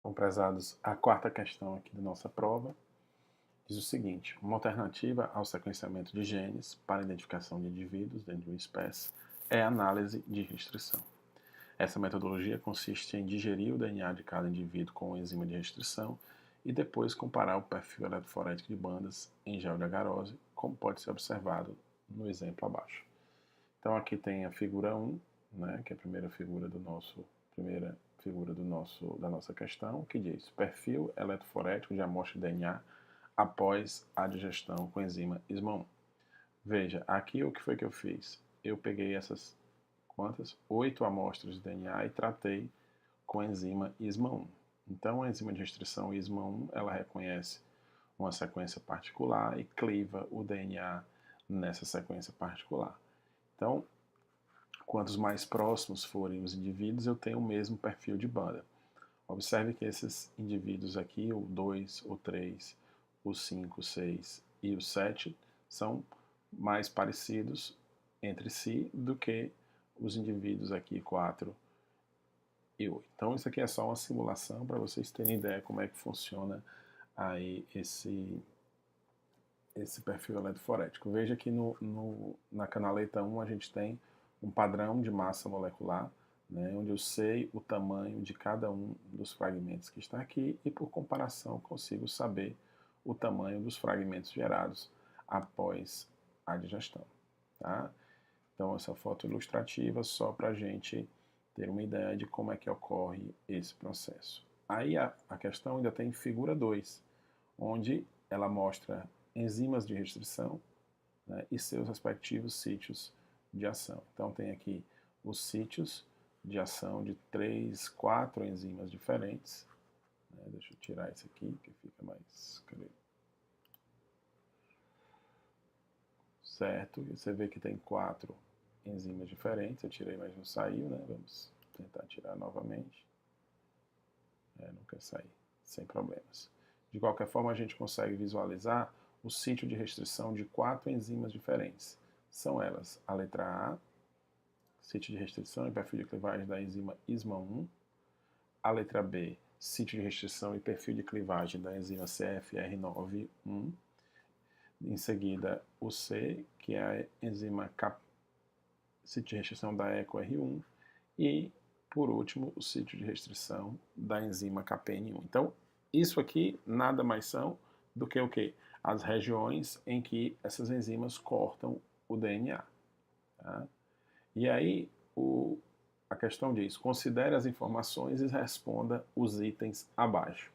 Bom, prezados, a quarta questão aqui da nossa prova diz o seguinte: uma alternativa ao sequenciamento de genes para a identificação de indivíduos dentro de uma espécie é a análise de restrição. Essa metodologia consiste em digerir o DNA de cada indivíduo com uma enzima de restrição e depois comparar o perfil eletroforético de bandas em gel de agarose, como pode ser observado no exemplo abaixo. Então aqui tem a figura 1, né, que é a primeira figura da nossa questão, que diz perfil eletroforético de amostra de DNA após a digestão com enzima ISMA1. Veja, aqui o que foi que eu fiz? Eu peguei essas quantas? 8 amostras de DNA e tratei com a enzima ISMA1. Então a enzima de restrição ISMA1, ela reconhece uma sequência particular e cliva o DNA nessa sequência particular. Então, quantos mais próximos forem os indivíduos, eu tenho o mesmo perfil de banda. Observe que esses indivíduos aqui, o 2, o 3, o 5, o 6 e o 7, são mais parecidos entre si do que os indivíduos aqui 4 e 8. Então isso aqui é só uma simulação para vocês terem ideia como é que funciona aí esse perfil eletroforético. Veja que na canaleta 1 a gente tem um padrão de massa molecular, né, onde eu sei o tamanho de cada um dos fragmentos que está aqui e, por comparação, consigo saber o tamanho dos fragmentos gerados após a digestão. Tá? Então, essa foto ilustrativa só para a gente ter uma ideia de como é que ocorre esse processo. Aí a questão ainda tem figura 2, onde ela mostra enzimas de restrição, né, e seus respectivos sítios de ação. Então tem aqui os sítios de ação de 3, 4 enzimas diferentes. Né, deixa eu tirar isso aqui, que fica mais... Certo? Você vê que tem 4 enzimas diferentes. Eu tirei, mas não saiu, né? Vamos tentar tirar novamente. Não quer sair, sem problemas. De qualquer forma, a gente consegue visualizar o sítio de restrição de 4 enzimas diferentes. São elas a letra A, sítio de restrição e perfil de clivagem da enzima ISMA1, a letra B, sítio de restrição e perfil de clivagem da enzima CFR91, em seguida o C, que é a enzima sítio de restrição da EcoR1 e, por último, o sítio de restrição da enzima KPN1. Então, isso aqui nada mais são do que o quê? As regiões em que essas enzimas cortam o DNA. Tá? E aí a questão diz, considere as informações e responda os itens abaixo.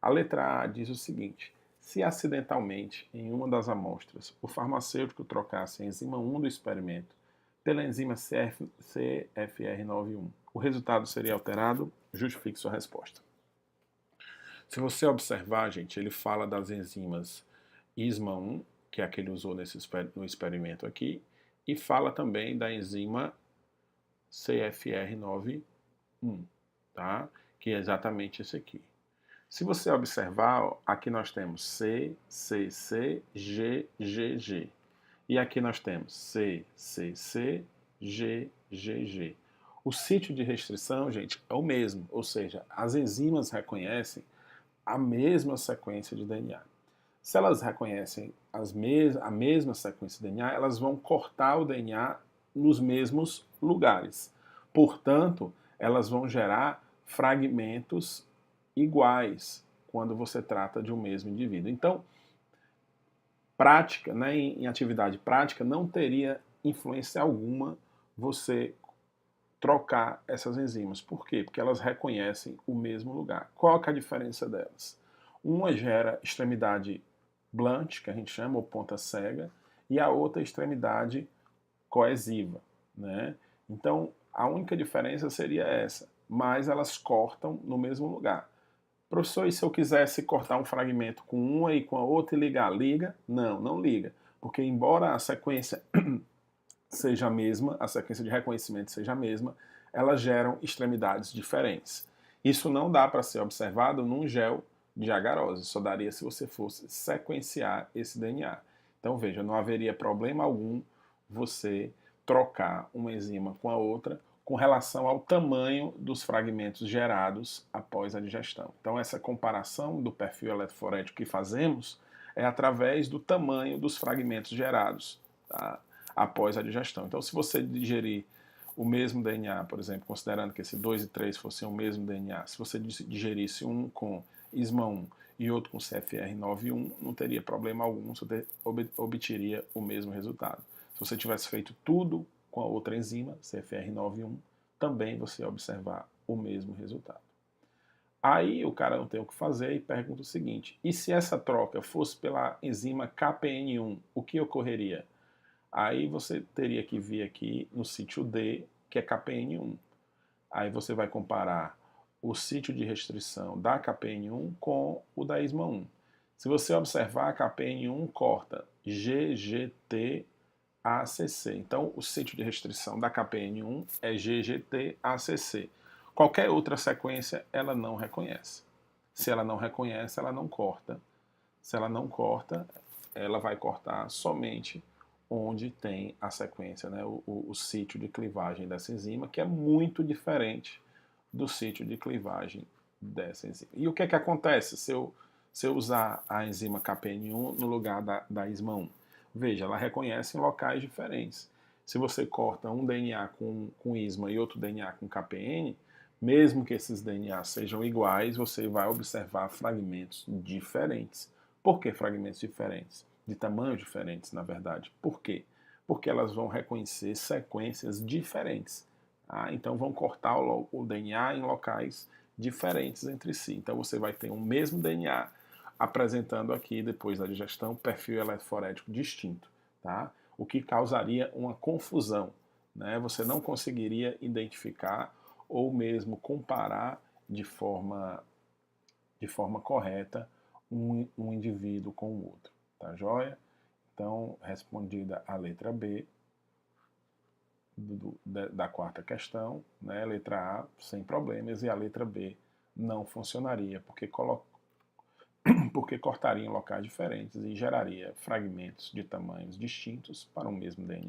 A letra A diz o seguinte: se acidentalmente, em uma das amostras, o farmacêutico trocasse a enzima 1 do experimento pela enzima CFR91, o resultado seria alterado? Justifique sua resposta. Se você observar, gente, ele fala das enzimas ISMA1, que é a que ele usou no experimento aqui, e fala também da enzima CFR91, tá? Que é exatamente esse aqui. Se você observar, aqui nós temos C, C, C, G, G, G. E aqui nós temos C, C, C, G, G, G. O sítio de restrição, gente, é o mesmo, ou seja, as enzimas reconhecem a mesma sequência de DNA. Se elas reconhecem a mesma sequência de DNA, elas vão cortar o DNA nos mesmos lugares. Portanto, elas vão gerar fragmentos iguais quando você trata de um mesmo indivíduo. Então, prática, né, em atividade prática, não teria influência alguma você trocar essas enzimas. Por quê? Porque elas reconhecem o mesmo lugar. Qual que é a diferença delas? Uma gera extremidade blunt, que a gente chama, ou ponta cega, e a outra extremidade coesiva, né? Então, a única diferença seria essa, mas elas cortam no mesmo lugar. Professor, e se eu quisesse cortar um fragmento com uma e com a outra e ligar? Liga? Não, não liga. Porque embora a sequência seja a mesma, a sequência de reconhecimento seja a mesma, elas geram extremidades diferentes. Isso não dá para ser observado num gel de agarose, só daria se você fosse sequenciar esse DNA. Então veja, não haveria problema algum você trocar uma enzima com a outra com relação ao tamanho dos fragmentos gerados após a digestão. Então, essa comparação do perfil eletroforético que fazemos é através do tamanho dos fragmentos gerados, tá, após a digestão. Então, se você digerir o mesmo DNA, por exemplo, considerando que esse 2 e 3 fossem o mesmo DNA, se você digerisse um com ISMA 1 e outro com CFR91, não teria problema algum, você obteria o mesmo resultado. Se você tivesse feito tudo com a outra enzima, CFR91, também você ia observar o mesmo resultado. Aí o cara não tem o que fazer e pergunta o seguinte: e se essa troca fosse pela enzima KPN1, o que ocorreria? Aí você teria que vir aqui no sítio D, que é KPN1. Aí você vai comparar o sítio de restrição da KPN1 com o da ISMA 1. Se você observar, a KPN1 corta GGT ACC. Então, o sítio de restrição da KPN1 é GGT-ACC. Qualquer outra sequência, ela não reconhece. Se ela não reconhece, ela não corta. Se ela não corta, ela vai cortar somente onde tem a sequência, né? o sítio de clivagem dessa enzima, que é muito diferente do sítio de clivagem dessa enzima. E o que é que acontece se eu usar a enzima KPN1 no lugar da ISMA 1? Veja, ela reconhece em locais diferentes. Se você corta um DNA com ISMA e outro DNA com KPN, mesmo que esses DNAs sejam iguais, você vai observar fragmentos diferentes. Por que fragmentos diferentes? De tamanhos diferentes, na verdade. Por quê? Porque elas vão reconhecer sequências diferentes. Tá? Então vão cortar o DNA em locais diferentes entre si. Então você vai ter um mesmo DNA apresentando aqui, depois da digestão, perfil eletroforético distinto, tá? O que causaria uma confusão, né? Você não conseguiria identificar ou mesmo comparar de forma correta um indivíduo com o outro, tá joia? Então, respondida a letra B da quarta questão, né? Letra A, sem problemas, e a letra B não funcionaria, porque cortaria em locais diferentes e geraria fragmentos de tamanhos distintos para o mesmo DNA.